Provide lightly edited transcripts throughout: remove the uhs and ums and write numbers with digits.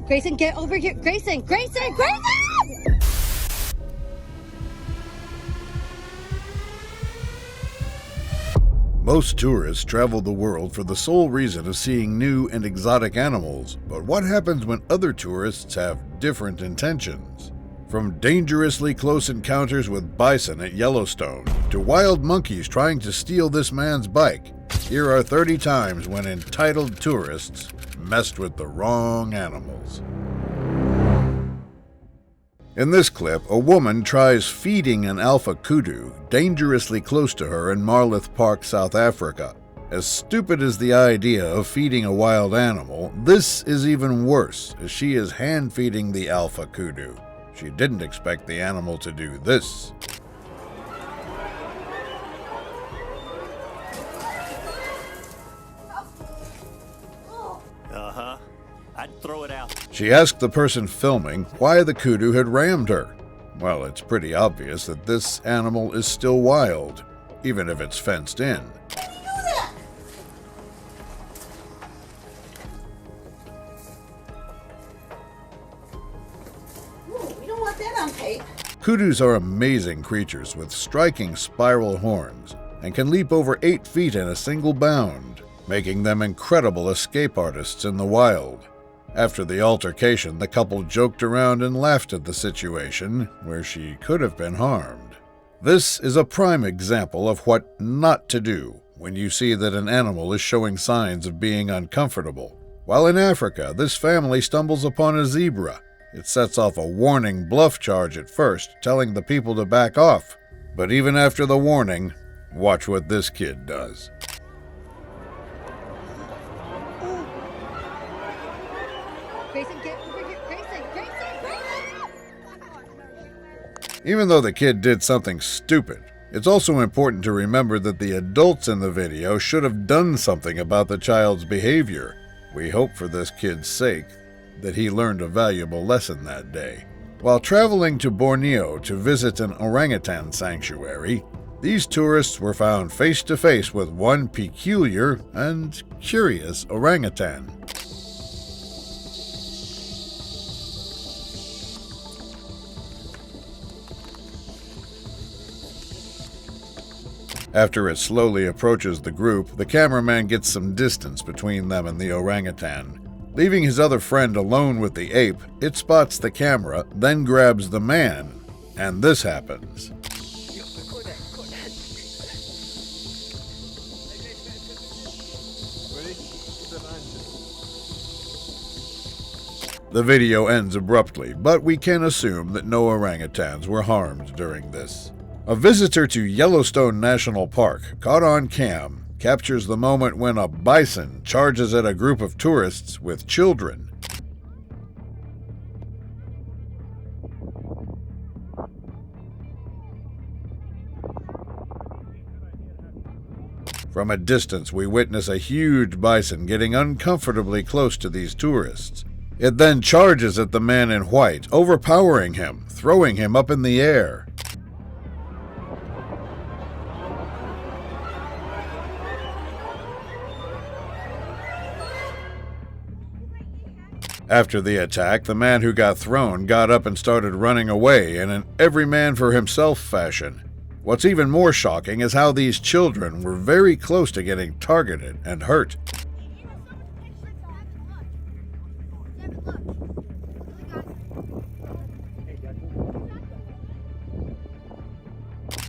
Grayson, get over here. Grayson! Grayson! Grayson! Most tourists travel the world for the sole reason of seeing new and exotic animals, but what happens when other tourists have different intentions? From dangerously close encounters with bison at Yellowstone to wild monkeys trying to steal this man's bike, here are 30 times when entitled tourists messed with the wrong animals. In this clip, a woman tries feeding an alpha kudu dangerously close to her in Marloth Park, South Africa. As stupid as the idea of feeding a wild animal, this is even worse, as she is hand-feeding the alpha kudu. She didn't expect the animal to do this. I'd throw it out. She asked the person filming why the kudu had rammed her. Well, it's pretty obvious that this animal is still wild, even if it's fenced in. How do you do that? Ooh, we don't want that on tape. Kudus are amazing creatures with striking spiral horns and can leap over 8 feet in a single bound, making them incredible escape artists in the wild. After the altercation, the couple joked around and laughed at the situation, where she could have been harmed. This is a prime example of what not to do when you see that an animal is showing signs of being uncomfortable. While in Africa, this family stumbles upon a zebra. It sets off a warning bluff charge at first, telling the people to back off. But even after the warning, watch what this kid does. Grayson, get over here. Grayson! Grayson! Grayson! Even though the kid did something stupid, it's also important to remember that the adults in the video should have done something about the child's behavior. We hope for this kid's sake that he learned a valuable lesson that day. While traveling to Borneo to visit an orangutan sanctuary, these tourists were found face to face with one peculiar and curious orangutan. After it slowly approaches the group, the cameraman gets some distance between them and the orangutan. Leaving his other friend alone with the ape, it spots the camera, then grabs the man, and this happens. The video ends abruptly, but we can assume that no orangutans were harmed during this. A visitor to Yellowstone National Park, caught on cam, captures the moment when a bison charges at a group of tourists with children. From a distance, we witness a huge bison getting uncomfortably close to these tourists. It then charges at the man in white, overpowering him, throwing him up in the air. After the attack, the man who got thrown got up and started running away in an every-man-for-himself fashion. What's even more shocking is how these children were very close to getting targeted and hurt.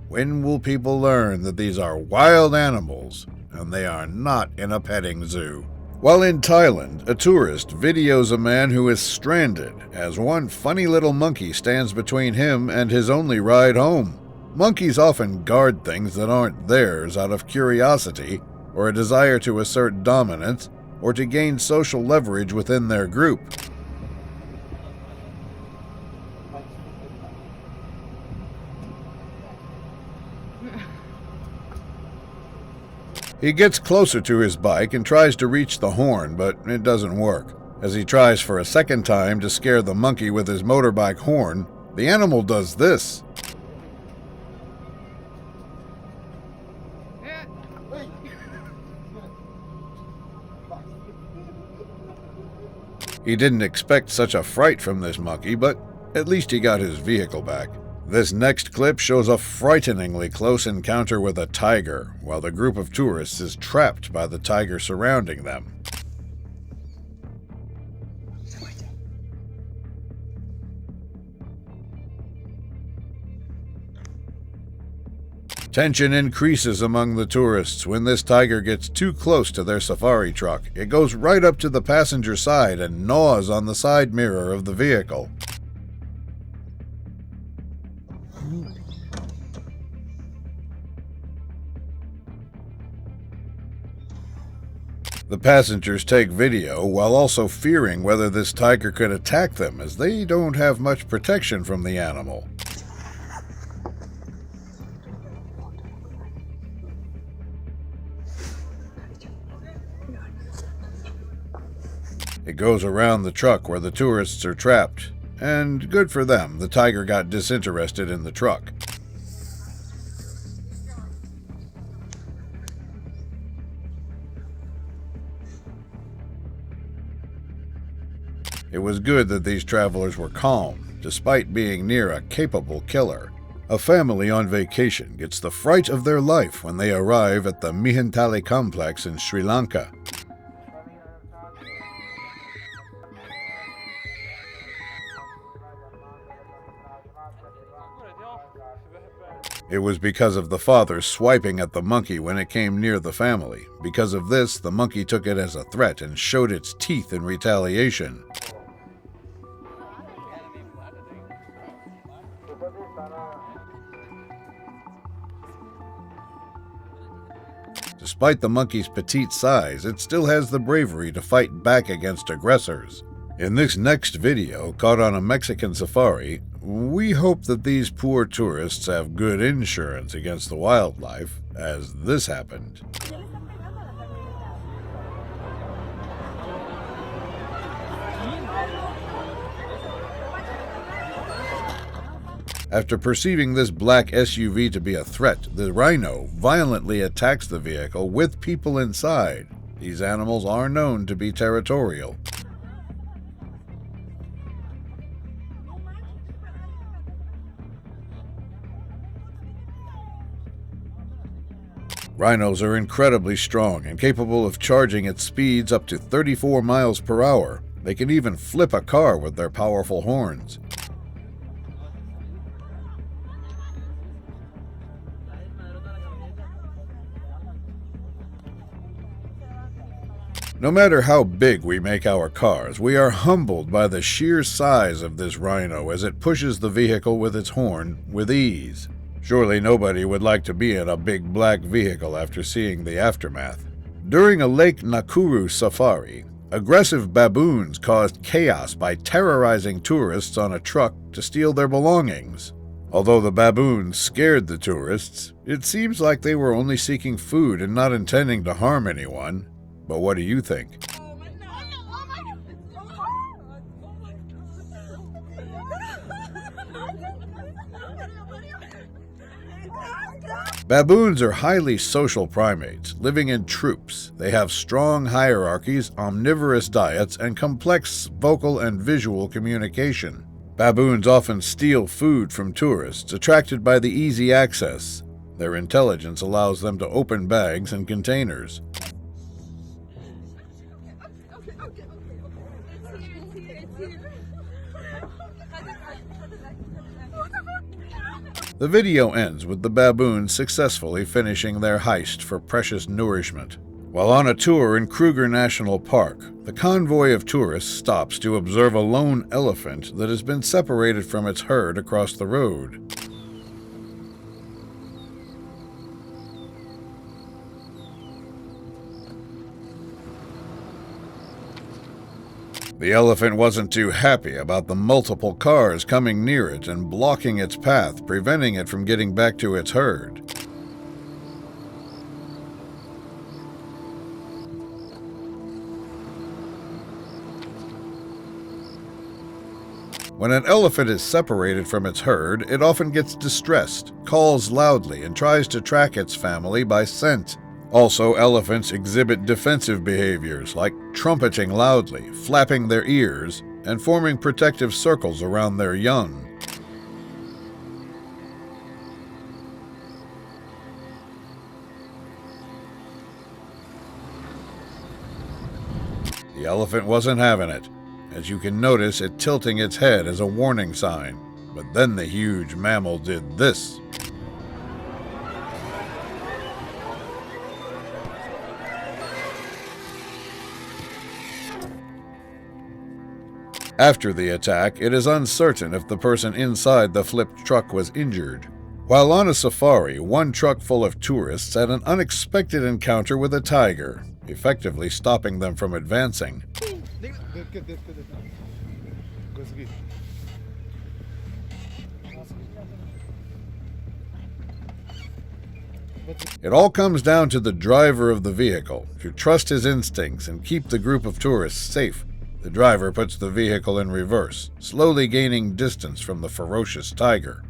When will people learn that these are wild animals and they are not in a petting zoo? While in Thailand, a tourist videos a man who is stranded as one funny little monkey stands between him and his only ride home. Monkeys often guard things that aren't theirs out of curiosity or a desire to assert dominance or to gain social leverage within their group. He gets closer to his bike and tries to reach the horn, but it doesn't work. As he tries for a second time to scare the monkey with his motorbike horn, the animal does this. He didn't expect such a fright from this monkey, but at least he got his vehicle back. This next clip shows a frighteningly close encounter with a tiger, while the group of tourists is trapped by the tiger surrounding them. Tension increases among the tourists when this tiger gets too close to their safari truck. It goes right up to the passenger side and gnaws on the side mirror of the vehicle. The passengers take video while also fearing whether this tiger could attack them, as they don't have much protection from the animal. It goes around the truck where the tourists are trapped, and good for them, the tiger got disinterested in the truck. It was good that these travelers were calm, despite being near a capable killer. A family on vacation gets the fright of their life when they arrive at the Mihantali complex in Sri Lanka. It was because of the father swiping at the monkey when it came near the family. Because of this, the monkey took it as a threat and showed its teeth in retaliation. Despite the monkey's petite size, it still has the bravery to fight back against aggressors. In this next video, caught on a Mexican safari, we hope that these poor tourists have good insurance against the wildlife, as this happened. After perceiving this black SUV to be a threat, the rhino violently attacks the vehicle with people inside. These animals are known to be territorial. Rhinos are incredibly strong and capable of charging at speeds up to 34 miles per hour. They can even flip a car with their powerful horns. No matter how big we make our cars, we are humbled by the sheer size of this rhino as it pushes the vehicle with its horn with ease. Surely nobody would like to be in a big black vehicle after seeing the aftermath. During a Lake Nakuru safari, aggressive baboons caused chaos by terrorizing tourists on a truck to steal their belongings. Although the baboons scared the tourists, it seems like they were only seeking food and not intending to harm anyone. But what do you think? Baboons are highly social primates, living in troops. They have strong hierarchies, omnivorous diets, and complex vocal and visual communication. Baboons often steal food from tourists, attracted by the easy access. Their intelligence allows them to open bags and containers. The video ends with the baboons successfully finishing their heist for precious nourishment. While on a tour in Kruger National Park, the convoy of tourists stops to observe a lone elephant that has been separated from its herd across the road. The elephant wasn't too happy about the multiple cars coming near it and blocking its path, preventing it from getting back to its herd. When an elephant is separated from its herd, it often gets distressed, calls loudly, and tries to track its family by scent. Also, elephants exhibit defensive behaviors like trumpeting loudly, flapping their ears, and forming protective circles around their young. The elephant wasn't having it, as you can notice it tilting its head as a warning sign. But then the huge mammal did this. After the attack, it is uncertain if the person inside the flipped truck was injured. While on a safari, one truck full of tourists had an unexpected encounter with a tiger, effectively stopping them from advancing. It all comes down to the driver of the vehicle, to trust his instincts and keep the group of tourists safe. The driver puts the vehicle in reverse, slowly gaining distance from the ferocious tiger.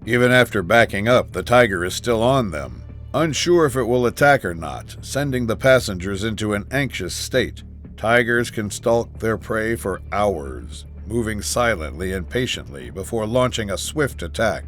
Even after backing up, the tiger is still on them, unsure if it will attack or not, sending the passengers into an anxious state. Tigers can stalk their prey for hours, moving silently and patiently before launching a swift attack.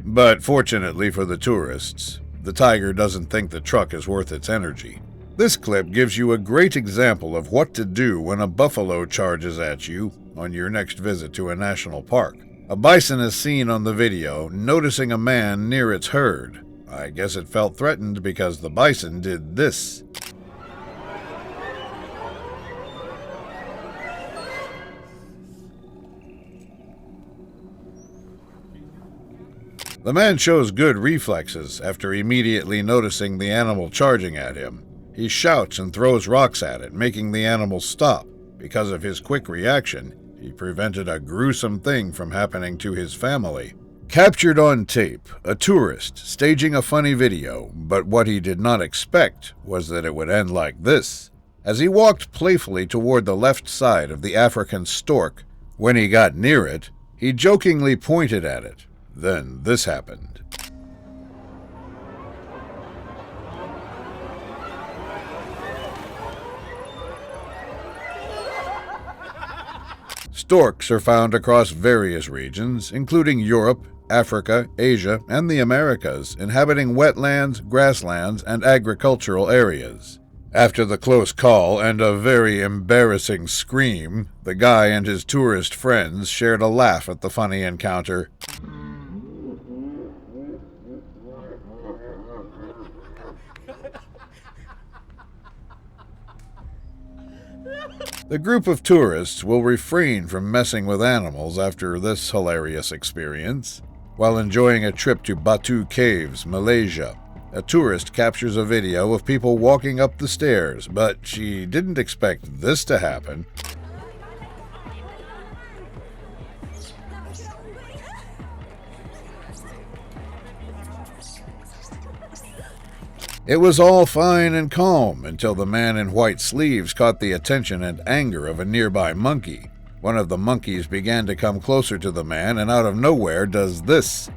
But fortunately for the tourists, the tiger doesn't think the truck is worth its energy. This clip gives you a great example of what to do when a buffalo charges at you on your next visit to a national park. A bison is seen on the video noticing a man near its herd. I guess it felt threatened because the bison did this. The man shows good reflexes after immediately noticing the animal charging at him. He shouts and throws rocks at it, making the animal stop. Because of his quick reaction, he prevented a gruesome thing from happening to his family. Captured on tape, a tourist staging a funny video, but what he did not expect was that it would end like this. As he walked playfully toward the left side of the African stork, when he got near it, he jokingly pointed at it. Then this happened. Storks are found across various regions, including Europe, Africa, Asia, and the Americas, inhabiting wetlands, grasslands, and agricultural areas. After the close call and a very embarrassing scream, the guy and his tourist friends shared a laugh at the funny encounter. The group of tourists will refrain from messing with animals after this hilarious experience. While enjoying a trip to Batu Caves, Malaysia, a tourist captures a video of people walking up the stairs, but she didn't expect this to happen. It was all fine and calm until the man in white sleeves caught the attention and anger of a nearby monkey. One of the monkeys began to come closer to the man and out of nowhere does this.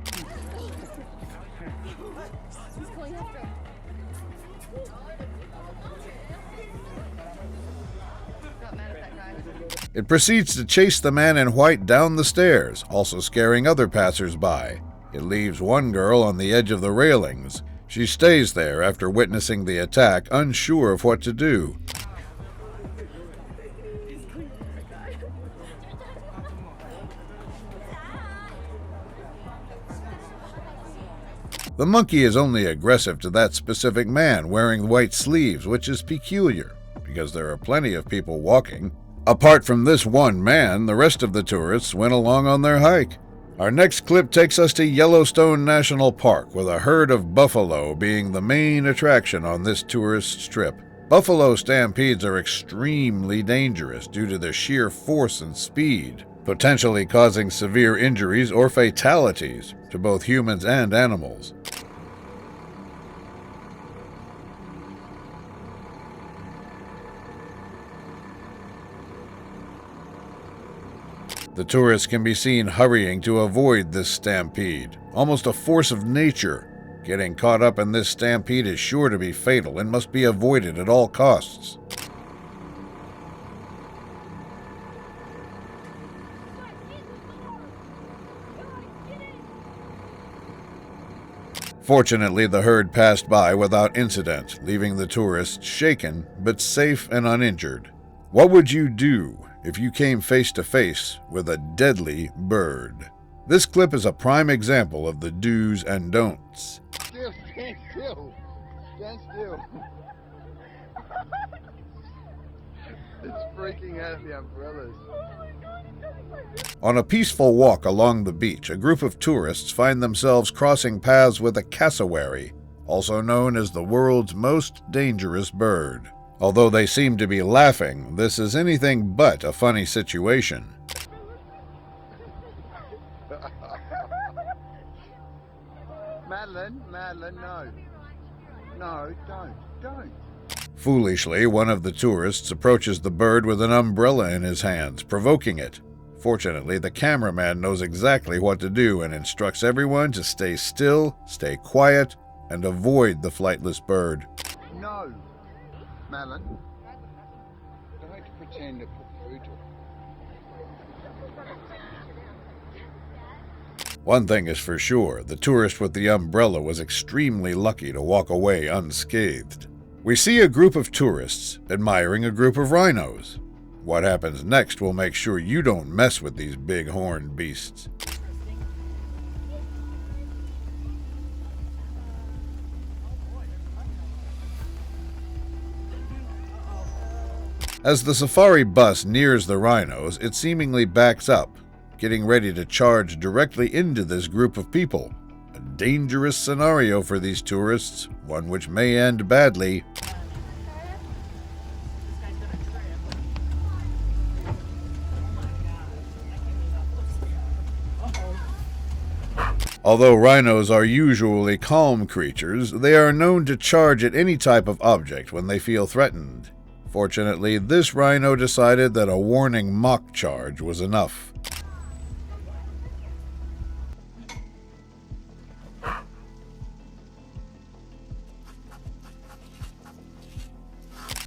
It proceeds to chase the man in white down the stairs, also scaring other passers-by. It leaves one girl on the edge of the railings. She stays there after witnessing the attack, unsure of what to do. The monkey is only aggressive to that specific man wearing white sleeves, which is peculiar, because there are plenty of people walking. Apart from this one man, the rest of the tourists went along on their hike. Our next clip takes us to Yellowstone National Park, with a herd of buffalo being the main attraction on this tourist trip. Buffalo stampedes are extremely dangerous due to their sheer force and speed. potentially causing severe injuries or fatalities to both humans and animals. The tourists can be seen hurrying to avoid this stampede, almost a force of nature. Getting caught up in this stampede is sure to be fatal and must be avoided at all costs. Fortunately, the herd passed by without incident, leaving the tourists shaken but safe and uninjured. What would you do if you came face to face with a deadly bird? This clip is a prime example of the do's and don'ts. Stand still. Stand still. It's freaking out the umbrellas. On a peaceful walk along the beach, a group of tourists find themselves crossing paths with a cassowary, also known as the world's most dangerous bird. Although they seem to be laughing, this is anything but a funny situation. Madeline, no. No, don't. Foolishly, one of the tourists approaches the bird with an umbrella in his hands, provoking it. Fortunately, the cameraman knows exactly what to do and instructs everyone to stay still, stay quiet, and avoid the flightless bird. No. Madeline, don't pretend to put food to it. One thing is for sure, the tourist with the umbrella was extremely lucky to walk away unscathed. We see a group of tourists admiring a group of rhinos. What happens next will make sure you don't mess with these big horned beasts. As the safari bus nears the rhinos, it seemingly backs up, getting ready to charge directly into this group of people. A dangerous scenario for these tourists, one which may end badly. Although rhinos are usually calm creatures, they are known to charge at any type of object when they feel threatened. Fortunately, this rhino decided that a warning mock charge was enough.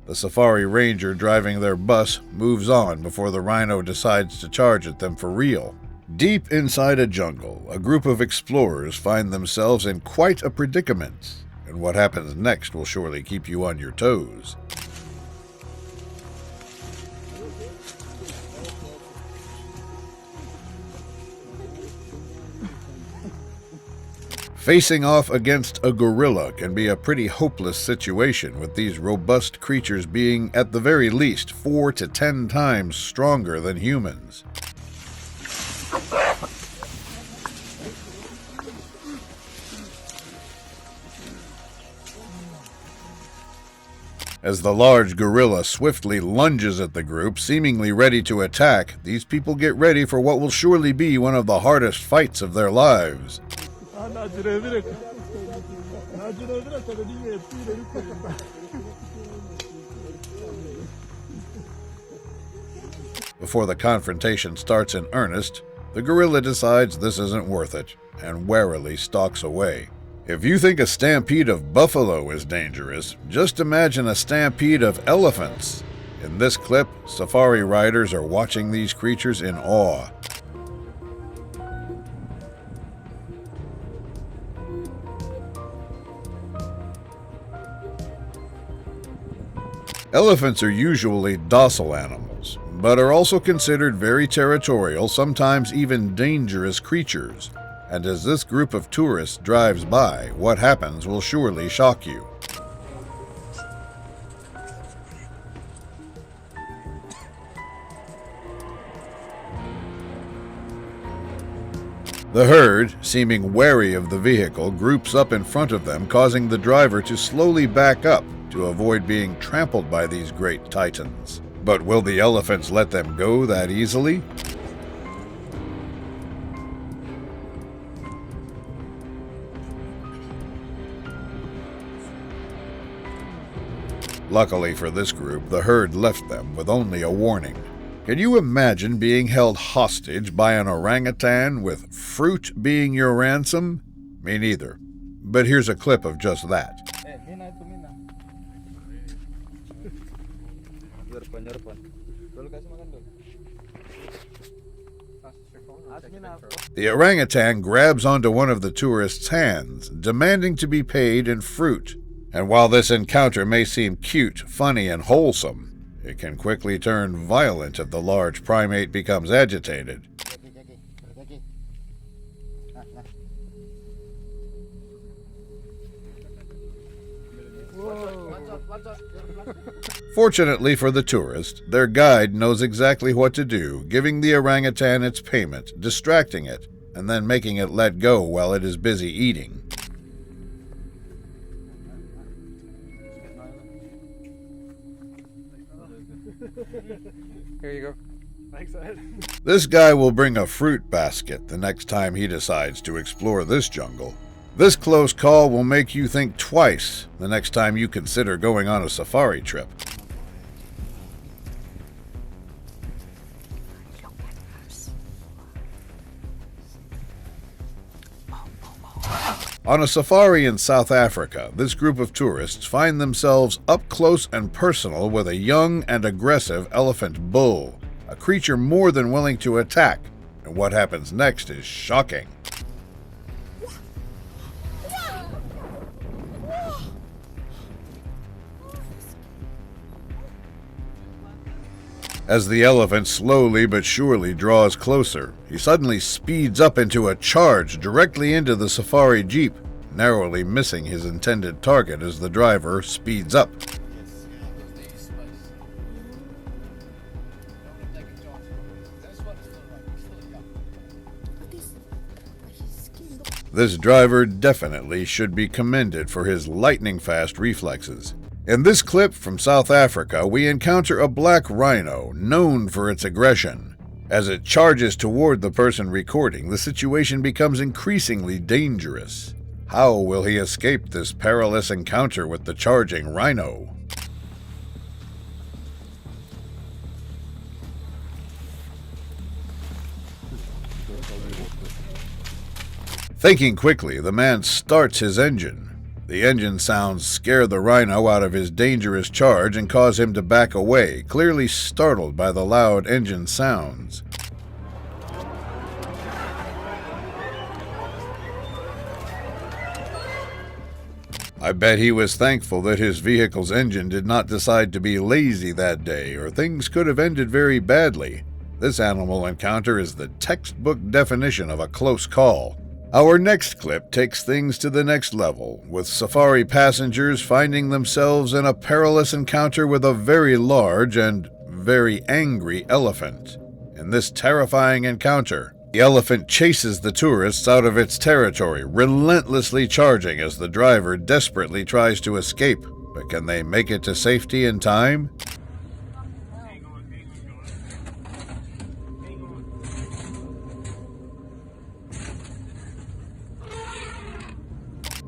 The safari ranger driving their bus moves on before the rhino decides to charge at them for real. Deep inside a jungle, a group of explorers find themselves in quite a predicament, and what happens next will surely keep you on your toes. Facing off against a gorilla can be a pretty hopeless situation, with these robust creatures being at the very least 4 to 10 times stronger than humans. As the large gorilla swiftly lunges at the group, seemingly ready to attack, these people get ready for what will surely be one of the hardest fights of their lives. Before the confrontation starts in earnest, the gorilla decides this isn't worth it, and warily stalks away. If you think a stampede of buffalo is dangerous, just imagine a stampede of elephants. In this clip, safari riders are watching these creatures in awe. Elephants are usually docile animals, but are also considered very territorial, sometimes even dangerous creatures. And as this group of tourists drives by, what happens will surely shock you. The herd, seeming wary of the vehicle, groups up in front of them, causing the driver to slowly back up to avoid being trampled by these great titans. But will the elephants let them go that easily? Luckily for this group, the herd left them with only a warning. Can you imagine being held hostage by an orangutan with fruit being your ransom? Me neither. But here's a clip of just that. The orangutan grabs onto one of the tourists' hands, demanding to be paid in fruit. And while this encounter may seem cute, funny, and wholesome, it can quickly turn violent if the large primate becomes agitated. Fortunately for the tourist, their guide knows exactly what to do, giving the orangutan its payment, distracting it, and then making it let go while it is busy eating. Here you go. Thanks, Ed. This guy will bring a fruit basket the next time he decides to explore this jungle. This close call will make you think twice the next time you consider going on a safari trip. On a safari in South Africa, this group of tourists find themselves up close and personal with a young and aggressive elephant bull, a creature more than willing to attack, and what happens next is shocking. As the elephant slowly but surely draws closer, he suddenly speeds up into a charge directly into the safari jeep, narrowly missing his intended target as the driver speeds up. This driver definitely should be commended for his lightning-fast reflexes. In this clip from South Africa, we encounter a black rhino known for its aggression. As it charges toward the person recording, the situation becomes increasingly dangerous. How will he escape this perilous encounter with the charging rhino? Thinking quickly, the man starts his engine. The engine sounds scare the rhino out of his dangerous charge and cause him to back away, clearly startled by the loud engine sounds. I bet he was thankful that his vehicle's engine did not decide to be lazy that day, or things could have ended very badly. This animal encounter is the textbook definition of a close call. Our next clip takes things to the next level, with safari passengers finding themselves in a perilous encounter with a very large and very angry elephant. In this terrifying encounter, the elephant chases the tourists out of its territory, relentlessly charging as the driver desperately tries to escape. But can they make it to safety in time?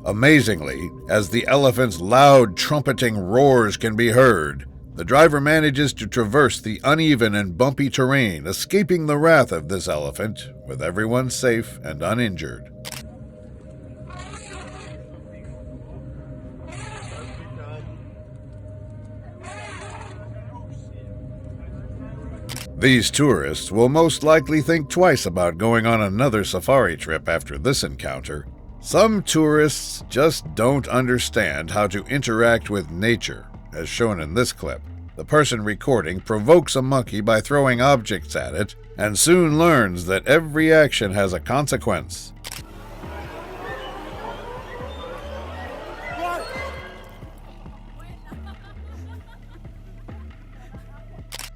Amazingly, as the elephant's loud trumpeting roars can be heard, the driver manages to traverse the uneven and bumpy terrain, escaping the wrath of this elephant, with everyone safe and uninjured. These tourists will most likely think twice about going on another safari trip after this encounter. Some tourists just don't understand how to interact with nature, as shown in this clip. The person recording provokes a monkey by throwing objects at it, and soon learns that every action has a consequence.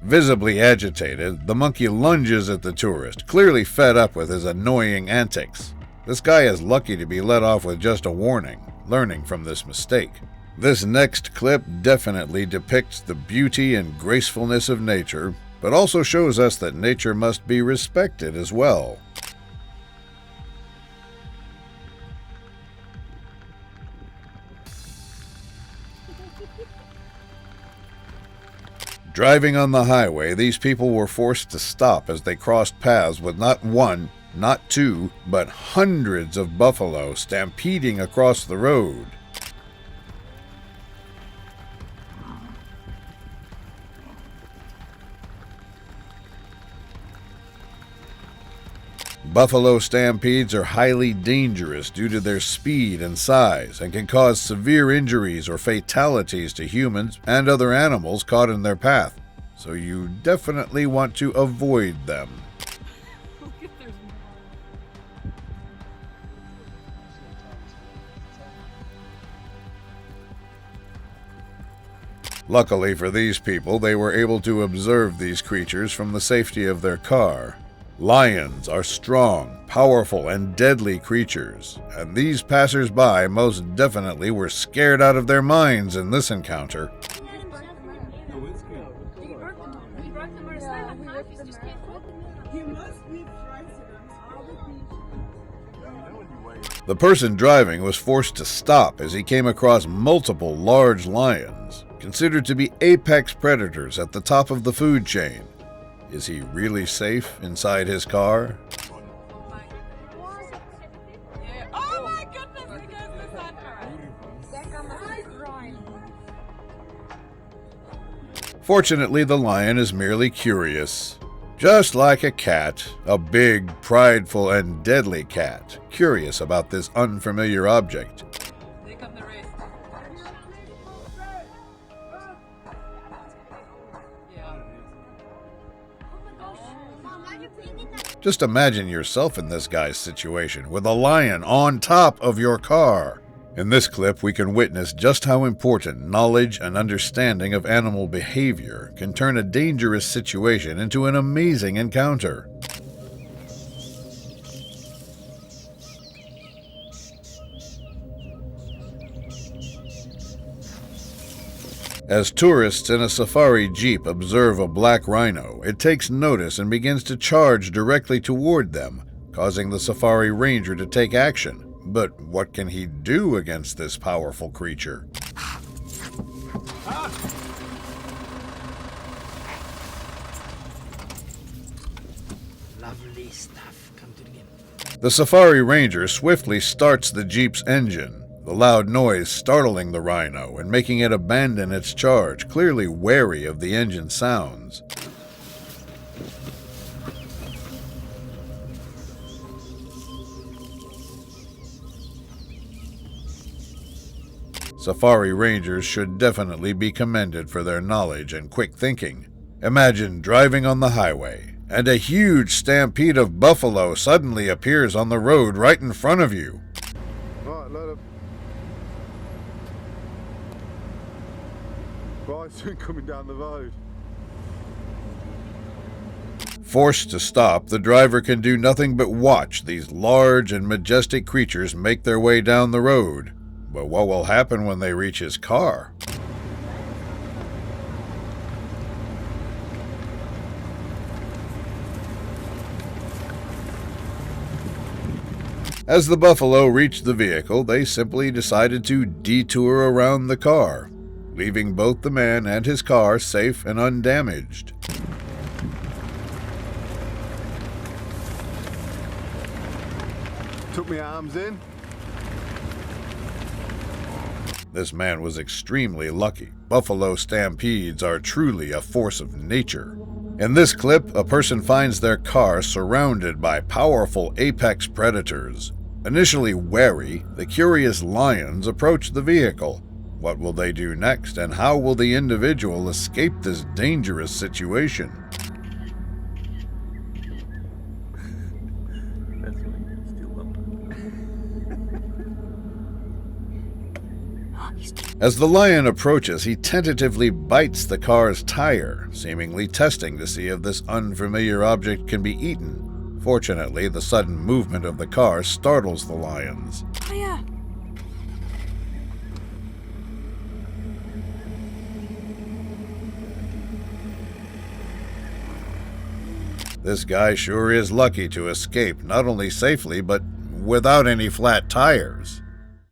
Visibly agitated, the monkey lunges at the tourist, clearly fed up with his annoying antics. This guy is lucky to be let off with just a warning, learning from this mistake. This next clip definitely depicts the beauty and gracefulness of nature, but also shows us that nature must be respected as well. Driving on the highway, these people were forced to stop as they crossed paths with not one, not two, but hundreds of buffalo stampeding across the road. Buffalo stampedes are highly dangerous due to their speed and size and can cause severe injuries or fatalities to humans and other animals caught in their path, so you definitely want to avoid them. Luckily for these people, they were able to observe these creatures from the safety of their car. Lions are strong, powerful, and deadly creatures, and these passers-by most definitely were scared out of their minds in this encounter. The person driving was forced to stop as he came across multiple large lions, considered to be apex predators at the top of the food chain. Is he really safe inside his car? Oh my goodness, it goes the sun. Fortunately, the lion is merely curious. Just like a cat, a big, prideful, and deadly cat, curious about this unfamiliar object. Here come the rest. Just imagine yourself in this guy's situation, with a lion on top of your car. In this clip, we can witness just how important knowledge and understanding of animal behavior can turn a dangerous situation into an amazing encounter. As tourists in a safari jeep observe a black rhino, it takes notice and begins to charge directly toward them, causing the safari ranger to take action. But what can he do against this powerful creature? Lovely stuff. Come to the game. The safari ranger swiftly starts the jeep's engine, the loud noise startling the rhino and making it abandon its charge, clearly wary of the engine sounds. Safari rangers should definitely be commended for their knowledge and quick thinking. Imagine driving on the highway, and a huge stampede of buffalo suddenly appears on the road right in front of you. Right, load up. Right, soon coming down the road. Forced to stop, the driver can do nothing but watch these large and majestic creatures make their way down the road. But what will happen when they reach his car? As the buffalo reached the vehicle, they simply decided to detour around the car, leaving both the man and his car safe and undamaged. Took my arms in. This man was extremely lucky. Buffalo stampedes are truly a force of nature. In this clip, a person finds their car surrounded by powerful apex predators. Initially wary, the curious lions approach the vehicle. What will they do next, and how will the individual escape this dangerous situation? As the lion approaches, he tentatively bites the car's tire, seemingly testing to see if this unfamiliar object can be eaten. Fortunately, the sudden movement of the car startles the lions. Hiya. This guy sure is lucky to escape, not only safely, but without any flat tires.